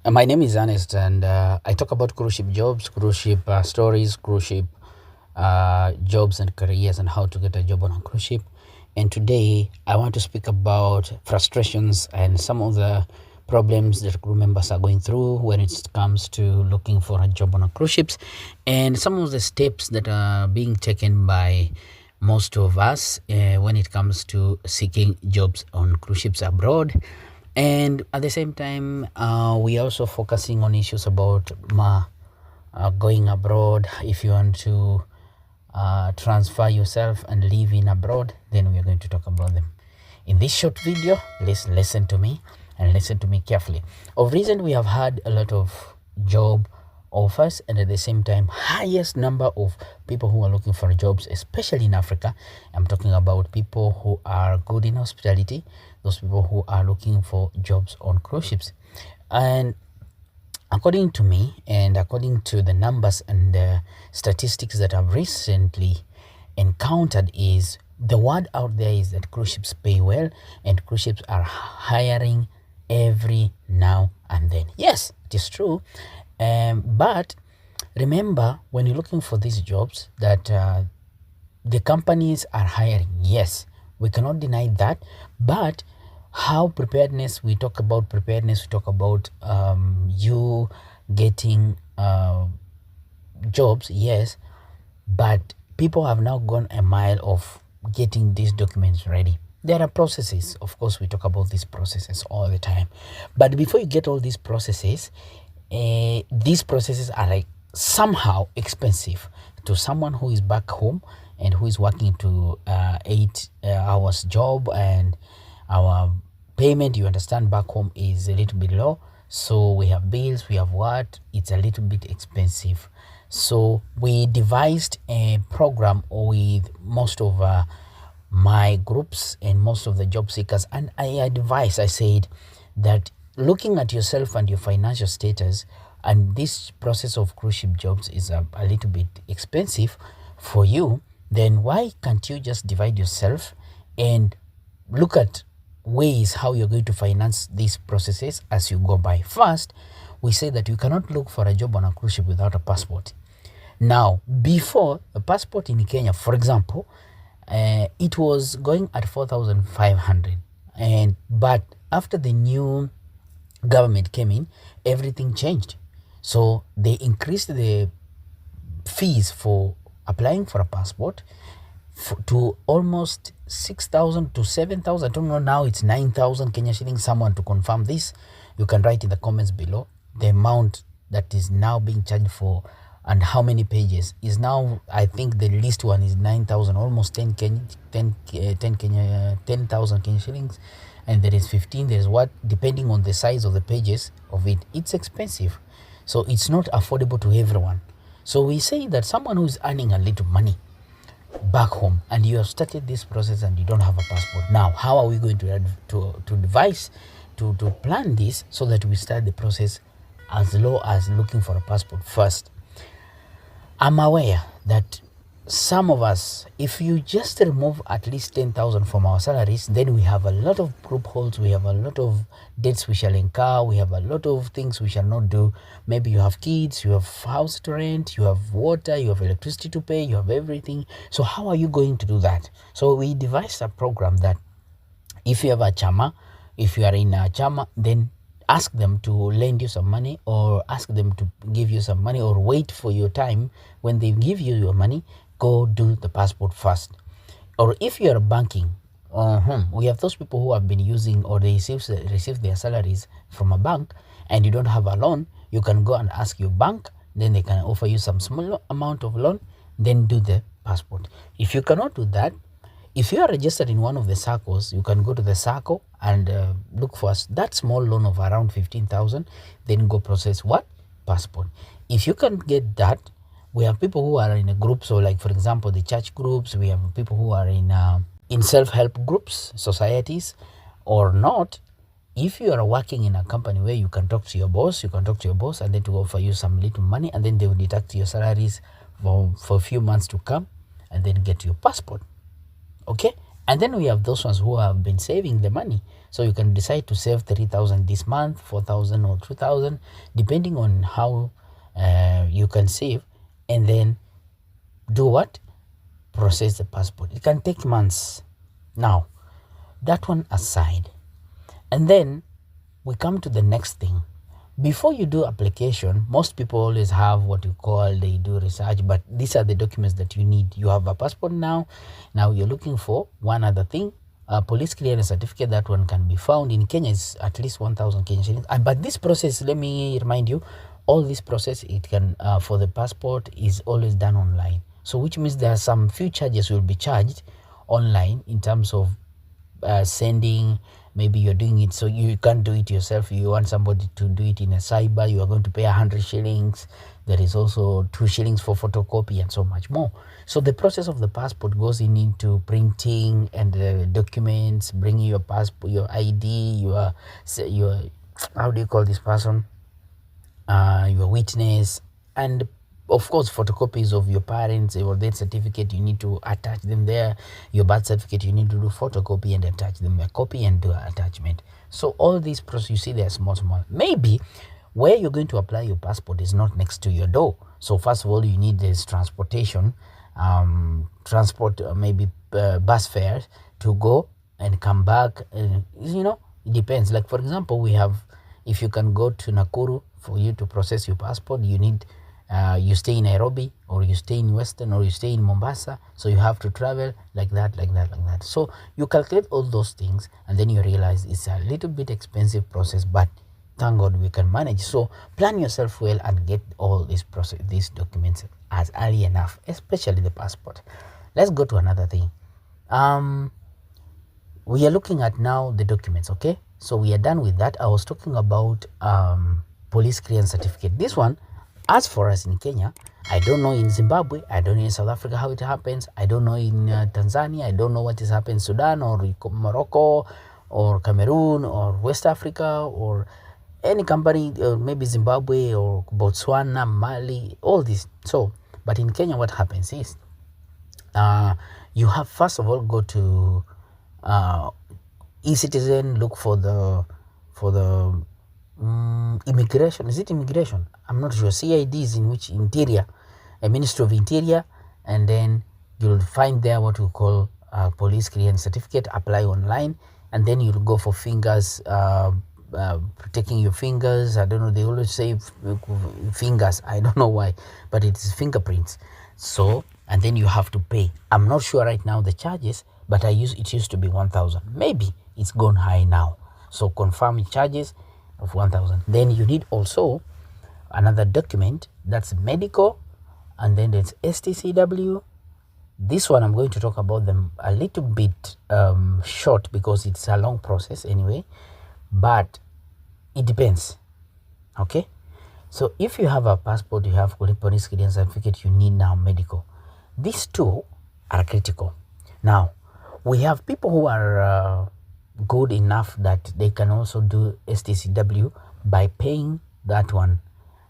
My name is Arnest, and I talk about cruise ship jobs, cruise ship stories, cruise ship jobs and careers, and how to get a job on a cruise ship. And today, I want to speak about frustrations and some of the problems that crew members are going through when it comes to looking for a job on a cruise ships, and some of the steps that are being taken by most of us when it comes to seeking jobs on cruise ships abroad. And at the same time, we also focusing on issues about going abroad. If you want to transfer yourself and live in abroad, then we are going to talk about them. In this short video, let's listen to me and listen to me carefully. Of recent, we have had a lot of job offers, and at the same time, highest number of people who are looking for jobs, especially in Africa. I'm talking about people who are good in hospitality, those people who are looking for jobs on cruise ships. And according to me, and according to the numbers and the statistics that I've recently encountered, is the word out there is that cruise ships pay well, and cruise ships are hiring every now and then. Yes, it is true. But remember, when you're looking for these jobs, that the companies are hiring. Yes, we cannot deny that. But how preparedness, we talk about preparedness, we talk about you getting jobs, yes, but people have now gone a mile of getting these documents ready. There are processes. Of course, we talk about these processes all the time. But before you get all these processes are like somehow expensive to someone who is back home and who is working to 8 hours job, and our payment, you understand, back home is a little bit low. So we have bills, we have what, it's a little bit expensive. So we devised a program with most of my groups and most of the job seekers, and I said that looking at yourself and your financial status, and this process of cruise ship jobs is a little bit expensive for you, then why can't you just divide yourself and look at ways how you're going to finance these processes as you go by. First, we say that you cannot look for a job on a cruise ship without a passport. Now, before, a passport in Kenya, for example, it was going at 4,500, but after the new government came in, everything changed. So they increased the fees for applying for a passport to almost 6,000 to 7,000. I don't know, now it's 9,000 Kenya shillings. Someone to confirm this, you can write in the comments below the amount that is now being charged for and how many pages is now. I think the least one is 9,000, almost 10,000 Kenya shillings, and there is 15. There is what, depending on the size of the pages of it, it's expensive. So it's not affordable to everyone. So we say that someone who is earning a little money back home, and you have started this process and you don't have a passport, now how are we going to devise to plan this so that we start the process as low as looking for a passport first? I'm aware that some of us, if you just remove at least 10,000 from our salaries, then we have a lot of loopholes, we have a lot of debts we shall incur, we have a lot of things we shall not do. Maybe you have kids, you have house to rent, you have water, you have electricity to pay, you have everything. So how are you going to do that? So we devised a program that if you have a chama, if you are in a chama, then ask them to lend you some money, or ask them to give you some money, or wait for your time. When they give you your money, go do the passport first. Or if you are banking, we have those people who have been using, or they receive their salaries from a bank, and you don't have a loan, you can go and ask your bank, then they can offer you some small amount of loan, then do the passport. If you cannot do that, if you are registered in one of the circles, you can go to the circle and look for that small loan of around 15,000, then go process what? Passport. If you can get that, we have people who are in a group. So like, for example, the church groups, we have people who are in self-help groups, societies, or not. If you are working in a company where you can talk to your boss, and then to offer you some little money, and then they will deduct your salaries for a few months to come, and then get your passport. Okay, And then we have those ones who have been saving the money. So you can decide to save 3,000 this month, 4,000 or 2,000, depending on how you can save. And then do what? Process the passport. It can take months. Now, that one aside. And then we come to the next thing. Before you do application, most people always have what you call, they do research, but these are the documents that you need. You have a passport now. Now you're looking for one other thing, a police clearance certificate. That one can be found in Kenya. It's at least 1,000 Kenyan shillings. But this process, let me remind you, all this process, it can for the passport is always done online. So which means there are some few charges will be charged online in terms of sending. Maybe you're doing it so you can't do it yourself, you want somebody to do it in a cyber, you are going to pay 100 shillings. There is also 2 shillings for photocopy and so much more. So the process of the passport goes into printing and the documents, bringing your passport, your ID, your how do you call this person, your witness, and of course photocopies of your parents or death certificate. You need to attach them there. Your birth certificate, you need to do photocopy and attach them, a copy and do an attachment. So all these process, you see, they're small. Maybe where you're going to apply your passport is not next to your door. So first of all, you need this transportation, maybe bus fares to go and come back. It depends. Like for example, we have, if you can go to Nakuru for you to process your passport, you need you stay in Nairobi, or you stay in Western, or you stay in Mombasa, so you have to travel like that. So you calculate all those things, and then you realize it's a little bit expensive process, but thank God we can manage. So plan yourself well and get all these documents as early enough, especially the passport. Let's go to another thing. We are looking at now the documents, okay? So we are done with that. I was talking about police clearance certificate. This one, as for us in Kenya, I don't know in Zimbabwe, I don't know in South Africa how it happens, I don't know in Tanzania, I don't know what is happening in Sudan or Morocco or Cameroon or West Africa or any company, maybe Zimbabwe or Botswana, Mali, all this. So, but in Kenya, what happens is, you have first of all go to eCitizen, look for the immigration. Is it immigration? I'm not sure. CID is in which interior, a Ministry of Interior, and then you'll find there what we call police clearance certificate. Apply online, and then you'll go for fingers, taking your fingers. I don't know. They always say fingers. I don't know why, but it is fingerprints. So, and then you have to pay. I'm not sure right now the charges, but it used to be 1,000. Maybe it's gone high now. So confirm charges of 1,000. Then you need also another document, that's medical, and then there's STCW. This one I'm going to talk about them a little bit short because it's a long process anyway, but it depends. Okay, so if you have a passport, you have police clearance certificate, you need now medical. These two are critical. Now we have people who are good enough that they can also do STCW by paying that one,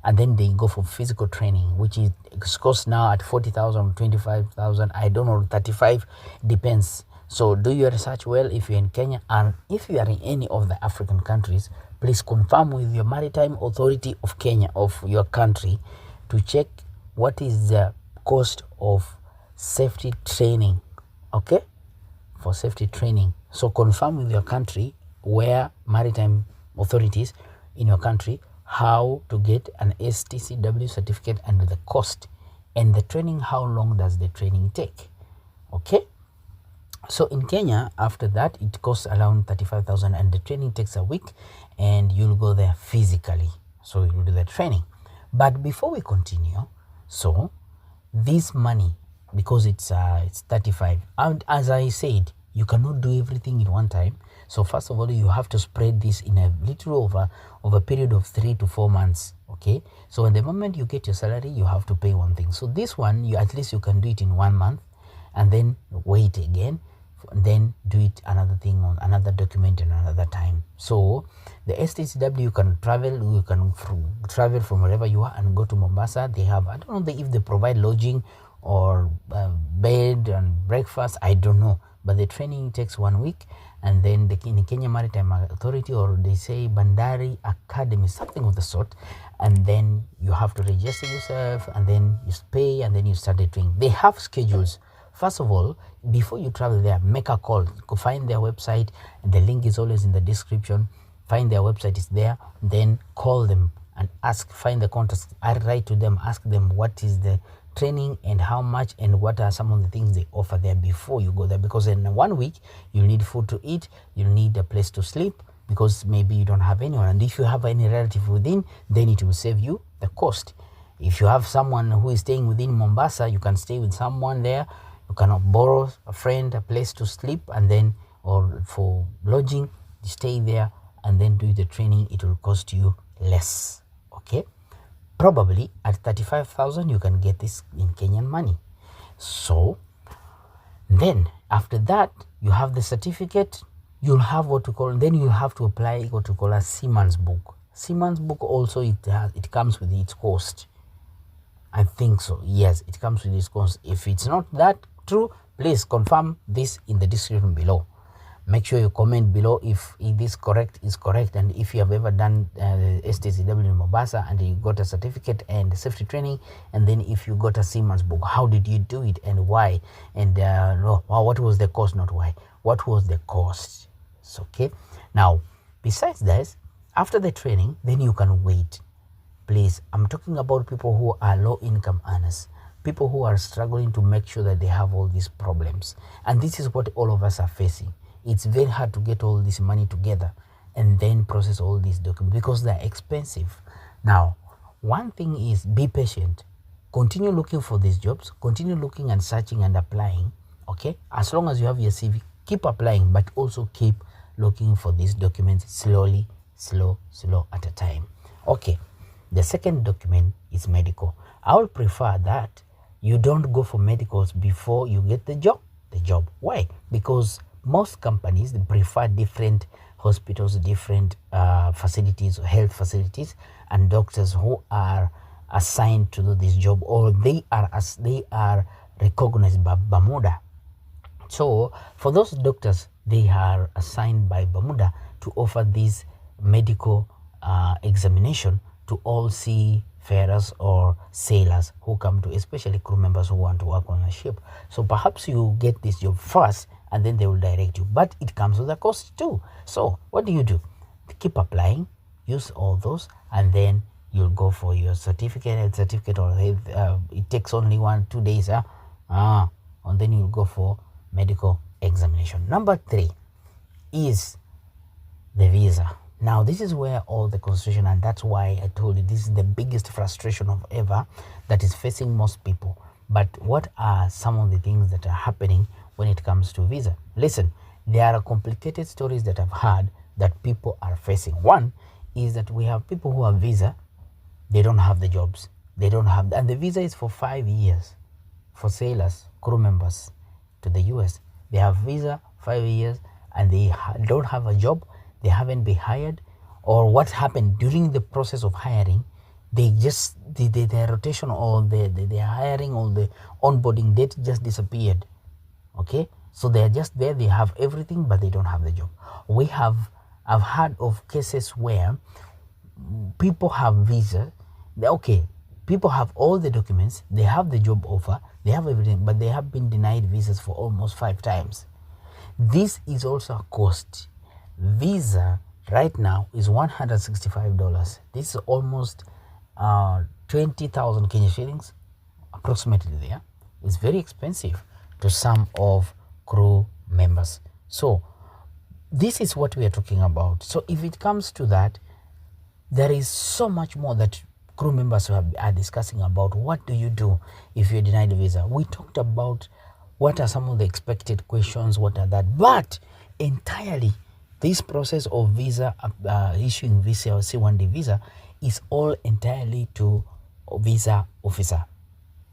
and then they go for physical training, which is costs now at 40,000, 25,000, I don't know, 35, depends. So do your research well if you're in Kenya, and if you are in any of the African countries, please confirm with your maritime authority of Kenya, of your country, to check what is the cost of safety training. Okay, for safety training. So confirm with your country, where maritime authorities in your country, how to get an STCW certificate and the cost, and the training, how long does the training take. Okay, so in Kenya, after that, it costs around 35,000, and the training takes a week, and you'll go there physically, so you'll do the training. But before we continue, so this money, because it's 35, and as I said, you cannot do everything in one time. So first of all, you have to spread this in a little over a period of 3 to 4 months. Okay, so in the moment you get your salary, you have to pay one thing. So this one, you at least you can do it in 1 month, and then wait again, and then do it another thing on another document in another time. So the STCW, you can travel from wherever you are and go to Mombasa. They have, I don't know if they provide lodging or bed and breakfast, I don't know, but the training takes 1 week. And then the Kenya Maritime Authority, or they say Bandari Academy, something of the sort, and then you have to register yourself, and then you pay, and then you start the training. They have schedules. First of all, before you travel there, make a call. Go find their website, and the link is always in the description. Find their website, is there. Then call them and ask, find the contacts. I write to them, ask them what is the training and how much and what are some of the things they offer there before you go there, because in 1 week you need food to eat, you need a place to sleep, because maybe you don't have anyone, and if you have any relative within, then it will save you the cost. If you have someone who is staying within Mombasa, you can stay with someone there. You cannot borrow a friend a place to sleep, and then, or for lodging, you stay there and then do the training. It will cost you less. Okay, probably at 35,000 you can get this in Kenyan money. So then after that, you have the certificate, you'll have what to call, then you have to apply what to call a seaman's book. Seaman's book also, it comes with its cost. I think so, yes, it comes with its cost. If it's not that true, please confirm this in the description below. Make sure you comment below if this correct is correct, and if you have ever done STCW in Mombasa and you got a certificate and safety training, and then if you got a seaman's book, how did you do it and why? And what was the cost, not why. What was the cost? So, okay. Now, besides this, after the training, then you can wait. Please, I'm talking about people who are low income earners, people who are struggling to make sure that they have all these problems. And this is what all of us are facing. It's very hard to get all this money together and then process all these documents because they're expensive. Now, one thing is, be patient. Continue looking for these jobs. Continue looking and searching and applying. Okay? As long as you have your CV, keep applying, but also keep looking for these documents slowly, slow at a time. Okay. The second document is medical. I would prefer that you don't go for medicals before you get the job. Why? Because most companies, they prefer different hospitals, different facilities, health facilities, and doctors who are assigned to do this job, or they are recognized by Bermuda. So for those doctors, they are assigned by Bermuda to offer this medical examination to all seafarers or sailors who come to, especially crew members who want to work on a ship. So perhaps you get this job first, and then they will direct you, but it comes with a cost too. So what do? Keep applying, use all those, and then you'll go for your certificate, or it takes only 1-2 days, and then you'll go for medical examination. Number 3 is the visa. Now, this is where all the concentration, and that's why I told you this is the biggest frustration of ever that is facing most people. But what are some of the things that are happening when it comes to visa? Listen, there are complicated stories that I've heard that people are facing. One is that we have people who have visa, they don't have the jobs, and the visa is for 5 years for sailors, crew members to the US. They have visa 5 years and they don't have a job, they haven't been hired, or what happened during the process of hiring, they just their rotation or their hiring or the onboarding date just disappeared. Okay, so they're just there, they have everything, but they don't have the job. I've heard of cases where people have visa, people have all the documents, they have the job offer, they have everything, but they have been denied visas for almost 5 times. This is also a cost. Visa right now is $165. This is almost 20,000 Kenya shillings, approximately there. It's very expensive to some of crew members. So this is what we are talking about. So if it comes to that, there is so much more that crew members are discussing about. What do you do if you're denied a visa? We talked about what are some of the expected questions, what are that, but entirely this process of visa, issuing visa or C1D visa is all entirely to visa officer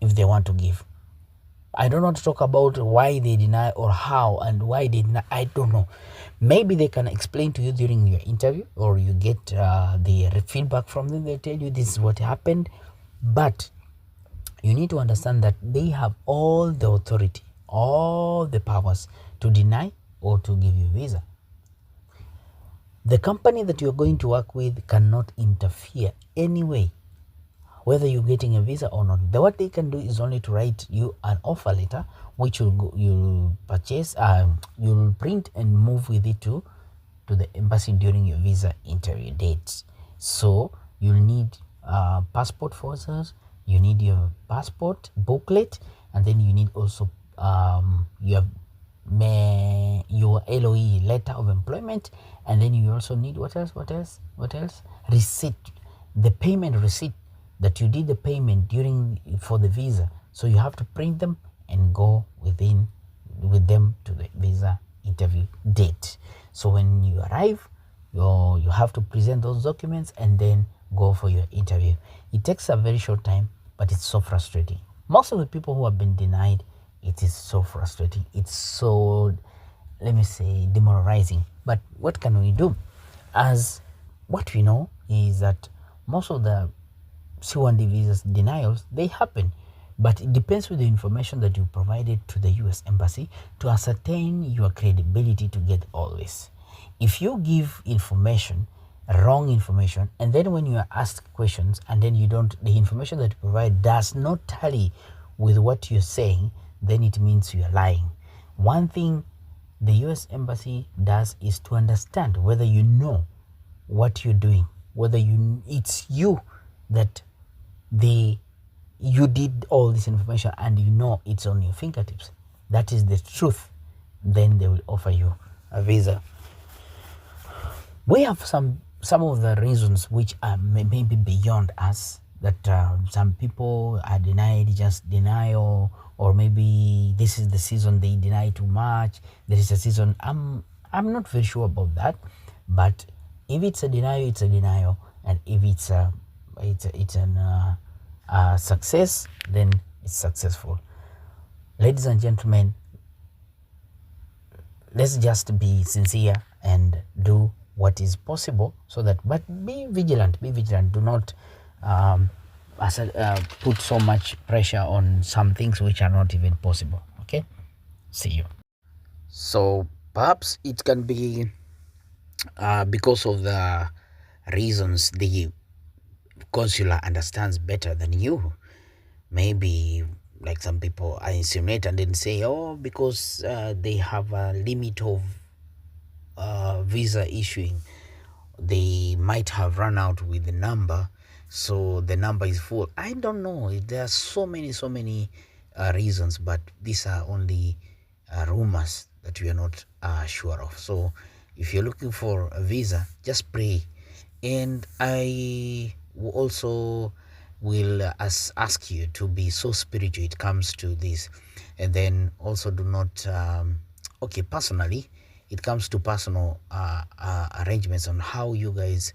if they want to give. I don't want to talk about why they deny or how and why they deny. I don't know. Maybe they can explain to you during your interview, or you get the feedback from them. They tell you this is what happened. But you need to understand that they have all the authority, all the powers to to deny or to give you a visa. The company that you're going to work with cannot interfere anyway, whether you're getting a visa or not. What they can do is only to write you an offer letter, which you'll purchase, you'll print and move with it to the embassy during your visa interview dates. So you'll need passport photos, you need your passport booklet, and then you need also your LOE, letter of employment, and then you also need what else? Receipt, the payment receipt that you did the payment for the visa. So you have to print them and go with them to the visa interview date. So when you arrive, you have to present those documents and then go for your interview. It takes a very short time, but it's so frustrating. Most of the people who have been denied, it is so frustrating. It's so, let me say, demoralizing. But what can we do? As what we know is that most of the C1D visas denials, they happen. But it depends with the information that you provided to the US Embassy to ascertain your credibility to get all this. If you give information, wrong information, and then when you are asked questions and then the information that you provide does not tally with what you're saying, then it means you're lying. One thing the US Embassy does is to understand whether you know what you're doing, whether it's you that you did all this information and you know it's on your fingertips. That is the truth. Then they will offer you a visa. We have some of the reasons which are maybe beyond us, that some people are denied just denial, or maybe this is the season they deny too much. There is a season. I'm not very sure about that, but if it's a denial, it's a denial, and if it's a success, then it's successful. Ladies and gentlemen, let's just be sincere and do what is possible, so that, but be vigilant. Do not put so much pressure on some things which are not even possible. Okay, see you. So perhaps it can be because of the reasons the consular understands better than you. Maybe like some people insinuate and then say, oh, because they have a limit of visa issuing, they might have run out with the number, so the number is full. I don't know. There are so many reasons, but these are only rumors that we are not sure of. So if you're looking for a visa, just pray. And I also will ask you to be so spiritual it comes to this. And then also do not personally, it comes to personal arrangements on how you guys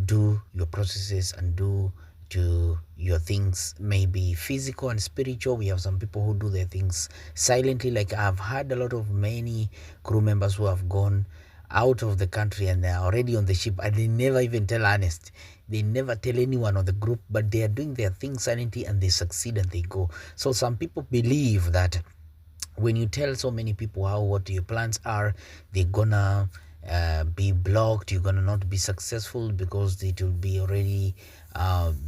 do your processes and do to your things, maybe physical and spiritual. We have some people who do their things silently. Like I've had many crew members who have gone out of the country and they're already on the ship and they never even tell Arnest. They never tell anyone of the group, but they are doing their things silently and they succeed and they go. So some people believe that when you tell so many people what your plans are, they're gonna be blocked. You're gonna not be successful because it will be already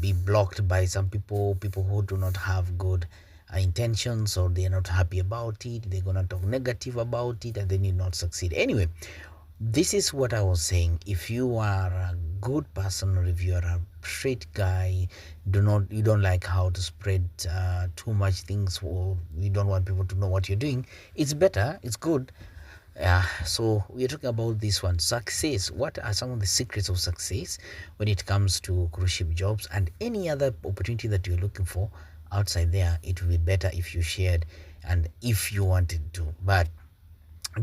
be blocked by some people who do not have good intentions, or they're not happy about it. They're gonna talk negative about it and then you not succeed. Anyway, this is what I was saying. If you are a good person, or if you are a straight guy, you don't like how to spread too much things, or you don't want people to know what you're doing, it's better, it's good. So we're talking about this one, success. What are some of the secrets of success when it comes to cruise ship jobs and any other opportunity that you're looking for outside there? It would be better if you shared, and if you wanted to. But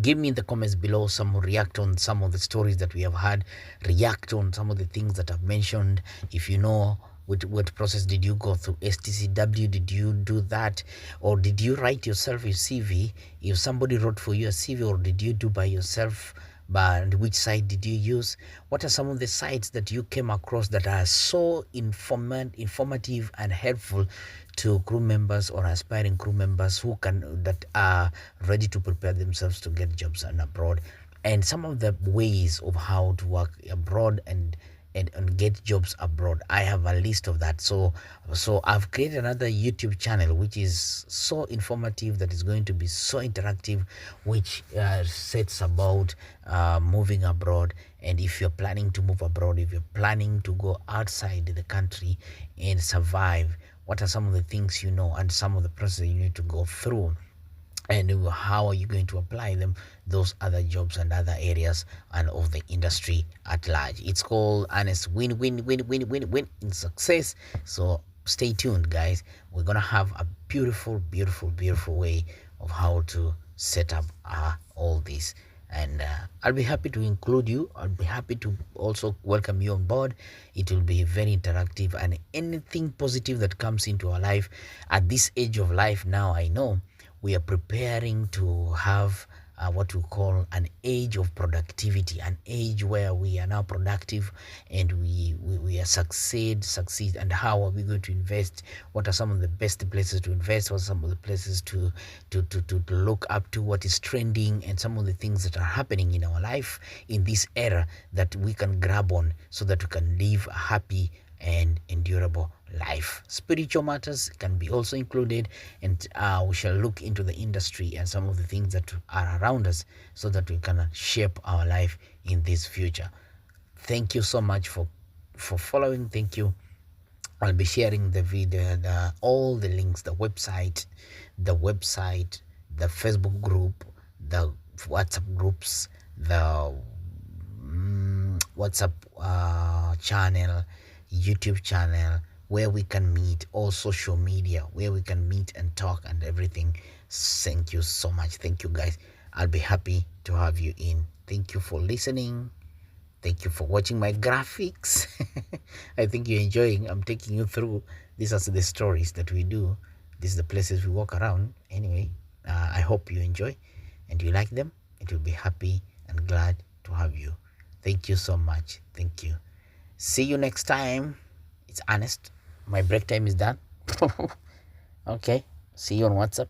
give me in the comments below, react on some of the stories that we have had, react on some of the things that I've mentioned. If you know what process did you go through, STCW, did you do that, or did you write yourself your CV? If somebody wrote for you a CV, or did you do by yourself but which site did you use? What are some of the sites that you came across that are so informative and helpful to crew members or aspiring crew members that are ready to prepare themselves to get jobs abroad, and some of the ways of how to work abroad and get jobs abroad. I have a list of that. So I've created another YouTube channel which is so informative, that is going to be so interactive, which sets about moving abroad. And if you're planning to move abroad, if you're planning to go outside the country and survive, what are some of the things you know and some of the processes you need to go through, and how are you going to apply them, those other jobs and other areas and of the industry at large. It's called Arnest win win win win win win in success. So stay tuned, guys. We're gonna have a beautiful way of how to set up all this, and I'll be happy to include you. I'll be happy to also welcome you on board. It will be very interactive, and anything positive that comes into our life at this age of life now, I know we are preparing to have what we call an age of productivity, an age where we are now productive and we are succeed. And how are we going to invest? What are some of the best places to invest? What are some of the places to look up to? What is trending? And some of the things that are happening in our life in this era that we can grab on, so that we can live a happy and endurable life. Spiritual matters can be also included, and we shall look into the industry and some of the things that are around us, so that we can shape our life in this future. Thank you so much for following. Thank you. I'll be sharing the video, all the links, the website, the Facebook group, the WhatsApp groups, the WhatsApp channel, YouTube channel, where we can meet, all social media where we can meet and talk and everything. Thank you so much. Thank you, guys. I'll be happy to have you in. Thank you for listening. Thank you for watching my graphics. I think you're enjoying. I'm taking you through. These are the stories that we do. These are the places we walk around. Anyway, I hope you enjoy and you like them. It will be happy and glad to have you. Thank you so much. Thank you. See you next time. It's Arnest. My break time is done. Okay. See you on WhatsApp.